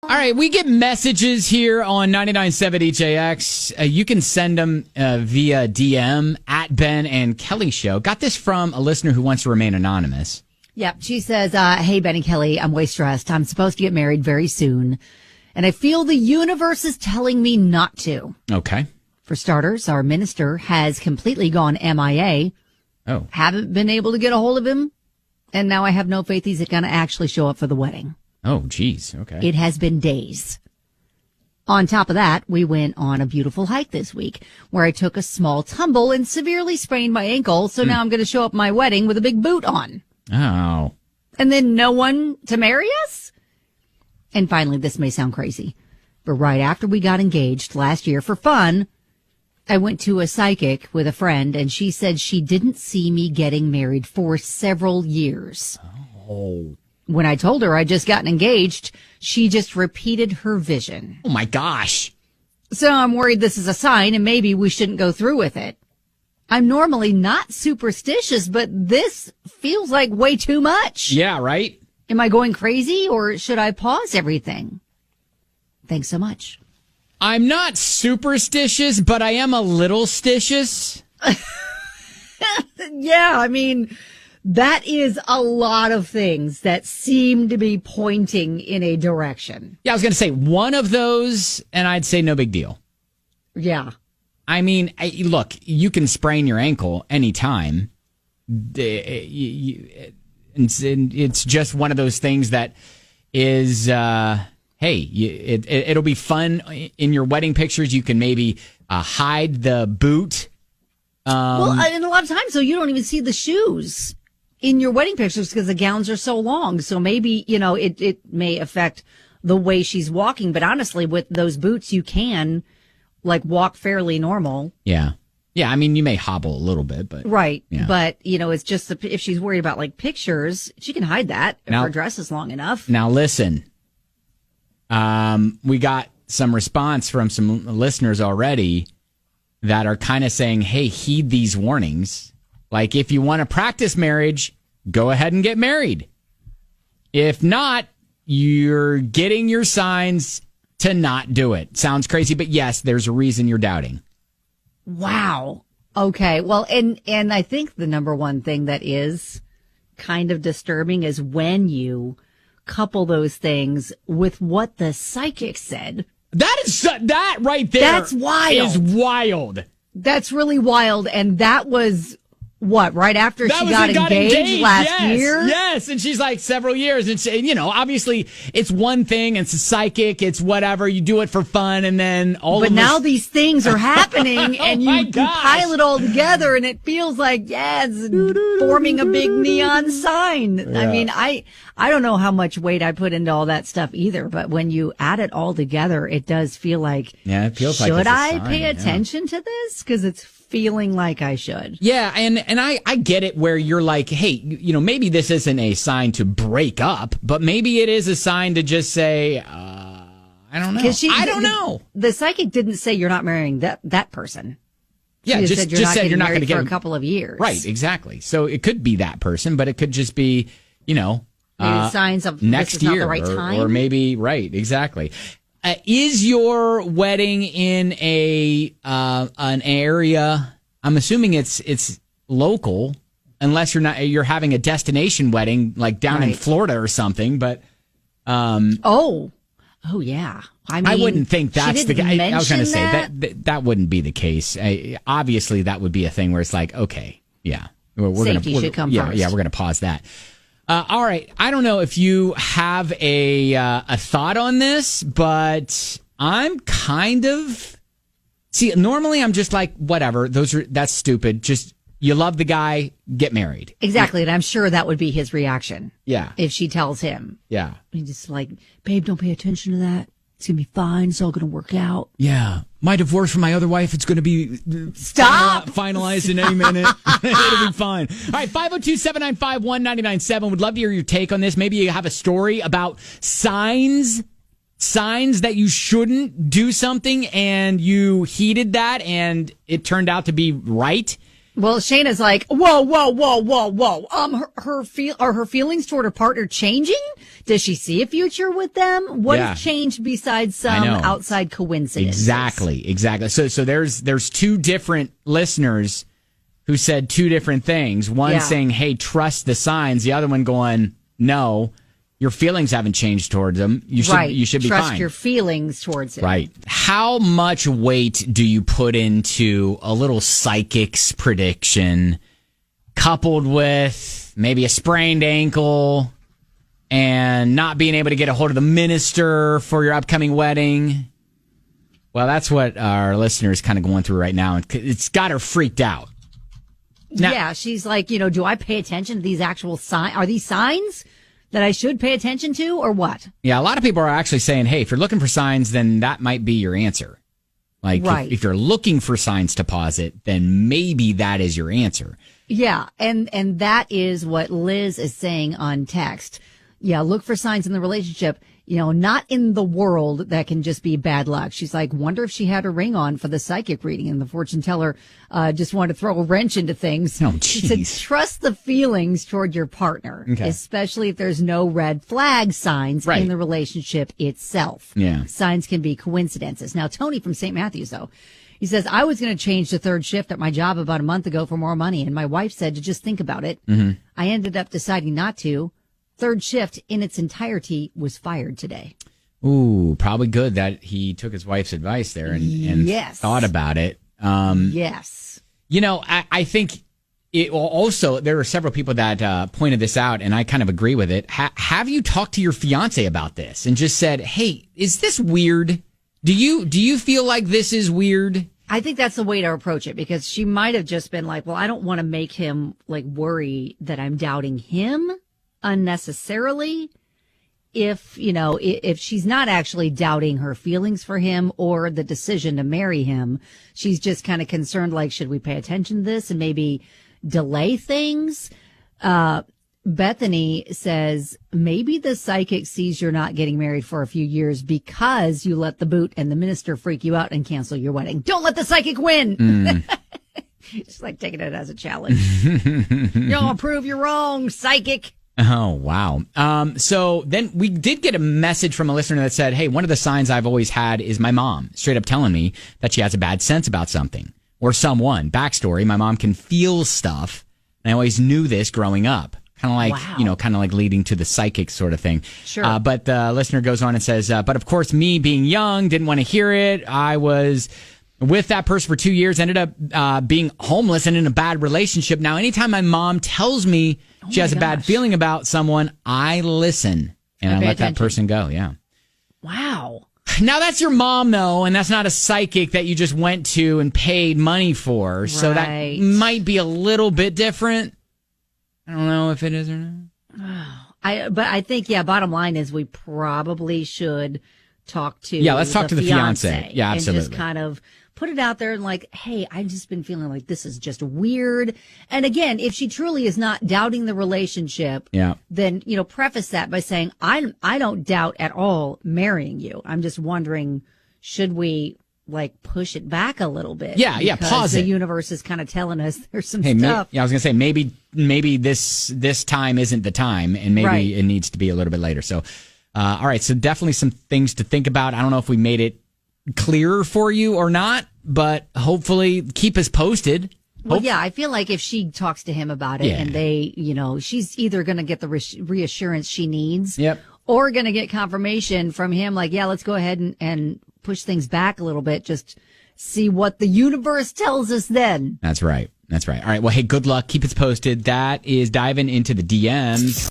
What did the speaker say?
All right, we get messages here on 99.7 HAX. You can send them via DM at Ben and Kelly Show. Got this from a listener who wants to remain anonymous. Yep. She says, hey, Ben and Kelly, I'm way stressed. I'm supposed to get married very soon, and I feel the universe is telling me not to. Okay. For starters, our minister has completely gone MIA. Oh. Haven't been able to get a hold of him, and now I have no faith he's going to actually show up for the wedding. Oh, geez. Okay. It has been days. On top of that, we went on a beautiful hike this week where I took a small tumble and severely sprained my ankle. So now I'm going to show up at my wedding with a big boot on. Oh. And then no one to marry us? And finally, this may sound crazy, but right after we got engaged last year for fun, I went to a psychic with a friend and she said she didn't see me getting married for several years. Oh. When I told her I'd just gotten engaged, she just repeated her vision. Oh, my gosh. So I'm worried this is a sign and maybe we shouldn't go through with it. I'm normally not superstitious, but this feels like way too much. Yeah, right? Am I going crazy or should I pause everything? Thanks so much. I'm not superstitious, but I am a little stitious. Yeah, I mean, that is a lot of things that seem to be pointing in a direction. Yeah, I was going to say one of those, and I'd say no big deal. Yeah. I mean, look, you can sprain your ankle anytime. It's just one of those things that is, hey, it'll be fun in your wedding pictures. You can maybe hide the boot. Well, and a lot of times, though, you don't even see the shoes in your wedding pictures because the gowns are so long. So maybe, it may affect the way she's walking. But honestly, with those boots, you can walk fairly normal. Yeah. Yeah. I mean, you may hobble a little bit, but. Right. Yeah. But, it's just if she's worried about pictures, she can hide that if her dress is long enough. Now, listen, we got some response from some listeners already that are kind of saying, hey, heed these warnings. Like, if you want to practice marriage, go ahead and get married. If not, you're getting your signs to not do it. Sounds crazy, but yes, there's a reason you're doubting. Wow. Okay. Well, and I think the number one thing that is kind of disturbing is when you couple those things with what the psychic said. That right there. That's wild. Is wild. That's really wild. And that was what, right after that she got engaged last year? Yes, and she's like several years. And, obviously it's one thing. It's a psychic. It's whatever. You do it for fun. And then But now these things are happening and you pile it all together and it feels like, it's forming a big neon sign. Yeah. I mean, I don't know how much weight I put into all that stuff either, but when you add it all together, it does feel like, it feels should like I pay attention to this? Because it's feeling like I should. Yeah, and I get it where you're like, hey, maybe this isn't a sign to break up, but maybe it is a sign to just say, I don't know. I don't know. The psychic didn't say you're not marrying that person. Yeah, just said you're not going to get for a couple of years. Right, exactly. So it could be that person, but it could just be, maybe signs of next this is year, not the right time. Or maybe, right, exactly. Is your wedding in an area? I'm assuming it's local, unless you're having a destination wedding like down in Florida or something. But oh yeah. I mean, I wouldn't think that's the case. I was going to say that wouldn't be the case. Obviously, that would be a thing where it's like, okay, yeah, safety should come first. Yeah, we're going to pause that. All right. I don't know if you have a thought on this, but I'm kind of normally I'm just like, whatever. That's stupid. Just, you love the guy, get married. Exactly. And I'm sure that would be his reaction. Yeah. If she tells him. Yeah. He's just like, babe, don't pay attention to that. It's going to be fine. It's all going to work out. Yeah. My divorce from my other wife, it's going to be finalized in any minute. It'll be fine. All right, 502-795-1997. Would love to hear your take on this. Maybe you have a story about signs that you shouldn't do something and you heeded that and it turned out to be right. Well, Shayna's like, whoa, whoa, whoa, whoa, whoa. Are her feelings toward her partner changing? Does she see a future with them? What has changed besides some outside coincidences? Exactly. So there's two different listeners who said two different things. One saying, hey, trust the signs. The other one going, no, your feelings haven't changed towards them. You should be fine. Trust your feelings towards it. Right. How much weight do you put into a little psychic's prediction coupled with maybe a sprained ankle and not being able to get a hold of the minister for your upcoming wedding? Well, that's what our listener is kind of going through right now. It's got her freaked out. Now, she's like, do I pay attention to these actual signs? Are these signs that I should pay attention to, or what? Yeah, a lot of people are actually saying, hey, if you're looking for signs, then that might be your answer. Like, if you're looking for signs to posit, then maybe that is your answer. Yeah, and that is what Liz is saying on text. Yeah, look for signs in the relationship, not in the world that can just be bad luck. She's like, wonder if she had a ring on for the psychic reading, and the fortune teller just wanted to throw a wrench into things. Oh, she said, trust the feelings toward your partner, especially if there's no red flag signs in the relationship itself. Yeah. Signs can be coincidences. Now, Tony from St. Matthews, though, he says, I was going to change to third shift at my job about a month ago for more money, and my wife said to just think about it. Mm-hmm. I ended up deciding not to. Third shift in its entirety was fired today. Ooh, probably good that he took his wife's advice there and thought about it. Yes. I think also there are several people that pointed this out, and I kind of agree with it. Have you talked to your fiance about this and just said, hey, is this weird? Do you feel like this is weird? I think that's the way to approach it, because she might have just been like, well, I don't want to make him worry that I'm doubting him unnecessarily. If she's not actually doubting her feelings for him or the decision to marry him, she's just kind of concerned, should we pay attention to this and maybe delay things? Bethany says, maybe the psychic sees you're not getting married for a few years because you let the boot and the minister freak you out and cancel your wedding. Don't let the psychic win. Just taking it as a challenge. You'll prove you're wrong, psychic. Oh, wow. So then we did get a message from a listener that said, hey, one of the signs I've always had is my mom straight up telling me that she has a bad sense about something or someone. Backstory, my mom can feel stuff, and I always knew this growing up. Kind of like leading to the psychic sort of thing. Sure. But the listener goes on and says, but of course, me being young, didn't want to hear it. I was with that person for 2 years, ended up being homeless and in a bad relationship. Now, anytime my mom tells me she has a bad feeling about someone, I listen and I let that person go. Yeah. Wow. Now, that's your mom, though, and that's not a psychic that you just went to and paid money for. Right. So that might be a little bit different. I don't know if it is or not. But I think, bottom line is we probably should talk to let's talk to the fiance. Yeah, absolutely. And just kind of put it out there and hey, I've just been feeling like this is just weird. And again, if she truly is not doubting the relationship, then, preface that by saying, I don't doubt at all marrying you. I'm just wondering, should we push it back a little bit? Yeah, pause it. The universe is kind of telling us there's some stuff. I was going to say, maybe this time isn't the time, and maybe it needs to be a little bit later. So, all right, so definitely some things to think about. I don't know if we made it clearer for you or not, but hopefully keep us posted. Well, I feel like if she talks to him about it and they, she's either going to get the reassurance she needs or going to get confirmation from him let's go ahead and push things back a little bit. Just see what the universe tells us then. That's right. All right. Well, hey, good luck. Keep us posted. That is diving into the DMs.